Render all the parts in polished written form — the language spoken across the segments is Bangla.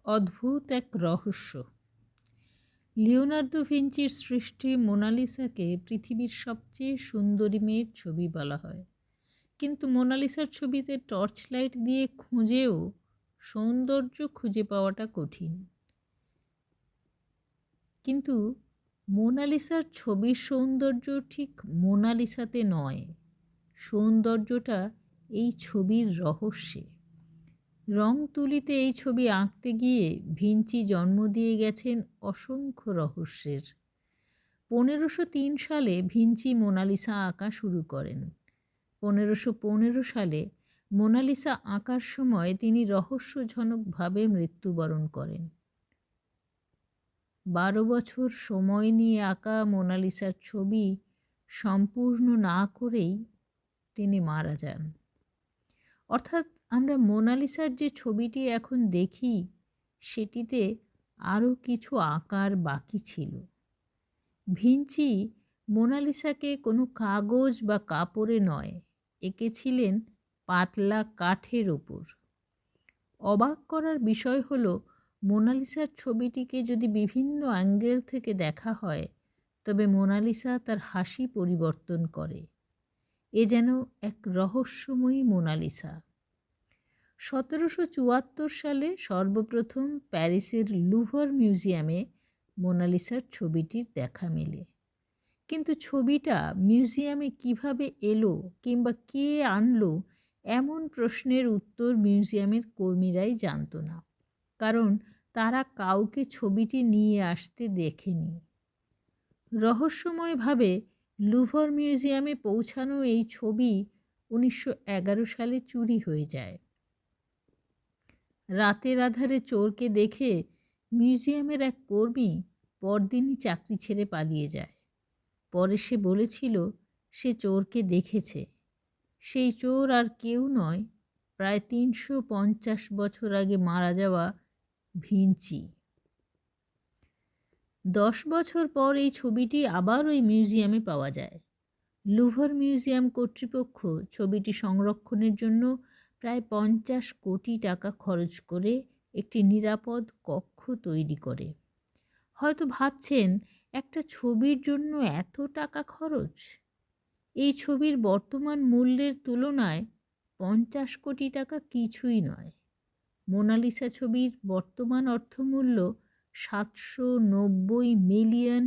অদ্ভুত এক রহস্য। লিওনার্দো ভিঞ্চির সৃষ্টি মোনালিসাকে পৃথিবীর সবচেয়ে সুন্দরী মেয়ের ছবি বলা হয়। কিন্তু মোনালিসার ছবিতে টর্চ লাইট দিয়ে খুঁজেও সৌন্দর্য খুঁজে পাওয়াটা কঠিন। কিন্তু মোনালিসার ছবির সৌন্দর্য ঠিক মোনালিসাতে নয়, সৌন্দর্যটা এই ছবির রহস্যে। রং তুলিতে এই ছবি আঁকতে গিয়ে ভিঞ্চি জন্ম দিয়ে গেছেন অসংখ্য রহস্যের। 1503 সালে ভিঞ্চি মোনালিসা আঁকা শুরু করেন। 1515 সালে মোনালিসা আঁকার সময় তিনি রহস্যজনকভাবে মৃত্যুবরণ করেন। 12 বছর সময় নিয়ে আঁকা মোনালিসার ছবি সম্পূর্ণ না করেই তিনি মারা যান। অর্থাৎ আমরা মোনালিসার যে ছবিটি এখন দেখি সেটিতে আরও কিছু আঁকার বাকি ছিল। ভিঞ্চি মোনালিসাকে কোনো কাগজ বা কাপড়ে নয়, এঁকেছিলেন পাতলা কাঠের ওপর। অবাক করার বিষয় হলো, মোনালিসার ছবিটিকে যদি বিভিন্ন অ্যাঙ্গেল থেকে দেখা হয় তবে মোনালিসা তার হাসি পরিবর্তন করে। এ যেন এক রহস্যময়ী মোনালিসা। 1774 সালে সর্বপ্রথম প্যারিসের লুভর মিউজিয়ামে মোনালিসার ছবিটির দেখা মেলে। কিন্তু ছবিটা মিউজিয়ামে কিভাবে এলো কিংবা কে আনলো, এমন প্রশ্নের উত্তর মিউজিয়ামের কর্মীরাই জানত না, কারণ তারা কাউকে ছবিটি নিয়ে আসতে দেখেনি। রহস্যময়ভাবে লুভর মিউজিয়ামে পৌঁছানো এই ছবি 1911 সালে চুরি হয়ে যায়। রাতের আধারে চোরকে দেখে মিউজিয়ামের এক কর্মী পরদিনই চাকরি ছেড়ে পালিয়ে যায়। পরে সে বলেছিল সে চোরকে দেখেছে। সেই চোর আর কেউ নয়, প্রায় 350 বছর আগে মারা যাওয়া ভিঞ্চি। 10 বছর পর এই ছবিটি আবার ওই মিউজিয়ামে পাওয়া যায়। লুভর মিউজিয়াম কর্তৃপক্ষ ছবিটি সংরক্ষণের জন্য প্রায় 50 কোটি টাকা খরচ করে একটি নিরাপদ কক্ষ তৈরি করে। হয়তো ভাবছেন, একটা ছবির জন্য এত টাকা খরচ? এই ছবির বর্তমান মূল্যের তুলনায় 50 কোটি টাকা কিছুই নয়। মোনালিসা ছবির বর্তমান অর্থমূল্য $790 মিলিয়ন।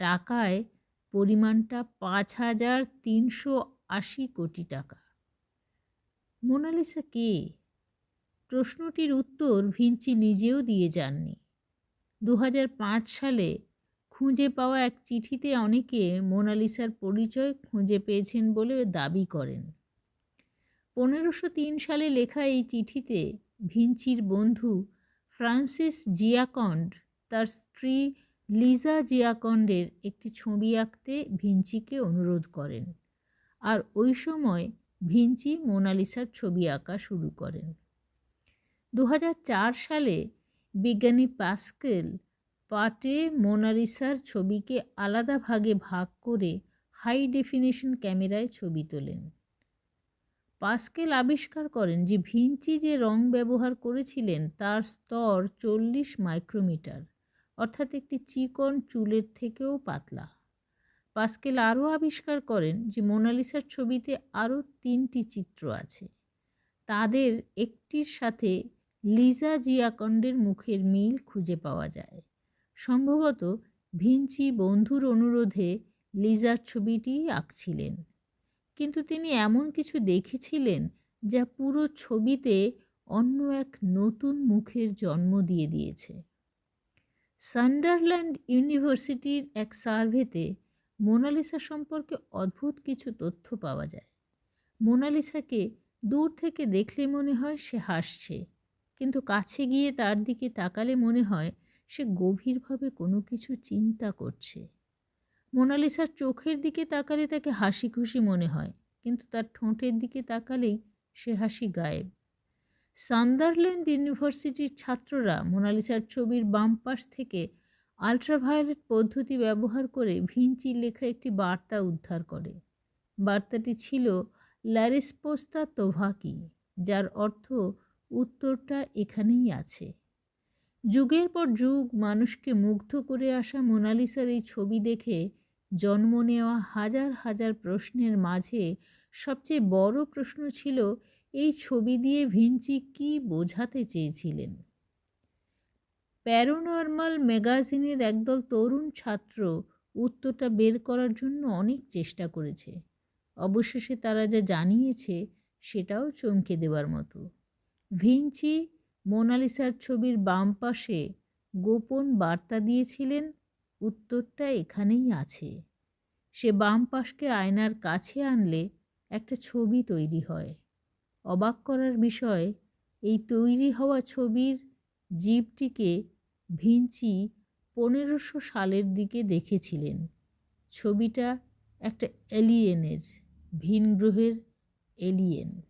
টাকায় পরিমাণটা 5380 কোটি টাকা। মোনালিসা কে? প্রশ্নটির উত্তর ভিঞ্চি নিজেও দিয়ে যাননি। 2005 সালে খুঁজে পাওয়া এক চিঠিতে অনেকে মোনালিসার পরিচয় খুঁজে পেয়েছেন বলে দাবি করেন। 1503 সালে লেখা এই চিঠিতে ভিঞ্চির বন্ধু ফ্রান্সিস জিয়াকন্ড তার স্ত্রী লিজা জিয়াকন্ডের একটি ছবি আঁকতে ভিঞ্চিকে অনুরোধ করেন, আর ওই সময় ভিঞ্চি মোনালিসার ছবি আঁকা শুরু করেন। 2004 সালে বিজ্ঞানী পাস্কেল পাটে মোনালিসার ছবিকে আলাদা ভাগে ভাগ করে হাই ডেফিনিশন ক্যামেরায় ছবি তোলেন। পাস্কেল আবিষ্কার করেন যে ভিঞ্চি যে রং ব্যবহার করেছিলেন তার স্তর 40 মাইক্রোমিটার, অর্থাৎ একটি চিকন চুলের থেকেও পাতলা। পাস্কেল আরও আবিষ্কার করেন যে মোনালিসার ছবিতে আরও 3টি চিত্র আছে। তাদের একটির সাথে লিজা জিয়াকন্ডের মুখের মিল খুঁজে পাওয়া যায়। সম্ভবত ভিঞ্চি বন্ধুর অনুরোধে লিজার ছবিটি আঁকছিলেন, কিন্তু তিনি এমন কিছু দেখেছিলেন যা পুরো ছবিতে অন্য এক নতুন মুখের জন্ম দিয়ে দিয়েছে। সান্ডারল্যান্ড ইউনিভার্সিটির এক সার্ভেতে মোনালিসা সম্পর্কে অদ্ভুত কিছু তথ্য পাওয়া যায়। মোনালিসাকে দূর থেকে দেখলে মনে হয় সে হাসছে, কিন্তু কাছে গিয়ে তার দিকে তাকালে মনে হয় সে গভীরভাবে কোনো কিছু চিন্তা করছে। মোনালিসার চোখের দিকে তাকালে তাকে হাসি খুশি মনে হয়, কিন্তু তার ঠোঁটের দিকে তাকালেই সে হাসি গায়েব। সান্ডারল্যান্ড ইউনিভার্সিটির ছাত্ররা মোনালিসার ছবির বাম পাশ থেকে আল্ট্রাভায়োলেট পদ্ধতি ব্যবহার করে ভিঞ্চির লেখা একটি বার্তা উদ্ধার করে। বার্তাটি ছিল লা রিসপোস্তা তোভাকি, যার অর্থ উত্তরটা এখানেই আছে। যুগের পর যুগ মানুষকে মুগ্ধ করে আসা মোনালিসার এই ছবি দেখে জন্ম নেওয়া হাজার হাজার প্রশ্নের মাঝে সবচেয়ে বড় প্রশ্ন ছিল, এই ছবি দিয়ে ভিঞ্চি কী বোঝাতে চেয়েছিলেন। প্যারানর্মাল ম্যাগাজিনের একদল তরুণ ছাত্র উত্তরটা বের করার জন্য অনেক চেষ্টা করেছে। অবশেষে তারা যা জানিয়েছে সেটাও চমকে দেওয়ার মতো। ভিঞ্চি মোনালিসার ছবির বাম পাশে গোপন বার্তা দিয়েছিলেন, উত্তরটা এখানেই আছে। সে বাম পাশকে আয়নার কাছে আনলে একটা ছবি তৈরি হয়। অবাক করার বিষয়, এই তৈরি হওয়া ছবির জীবটিকে ভিঞ্চি 1500 সালের দিকে দেখেছিলেন। ছবিটা একটা এলিয়েনের, ভিন গ্রহের এলিয়েন।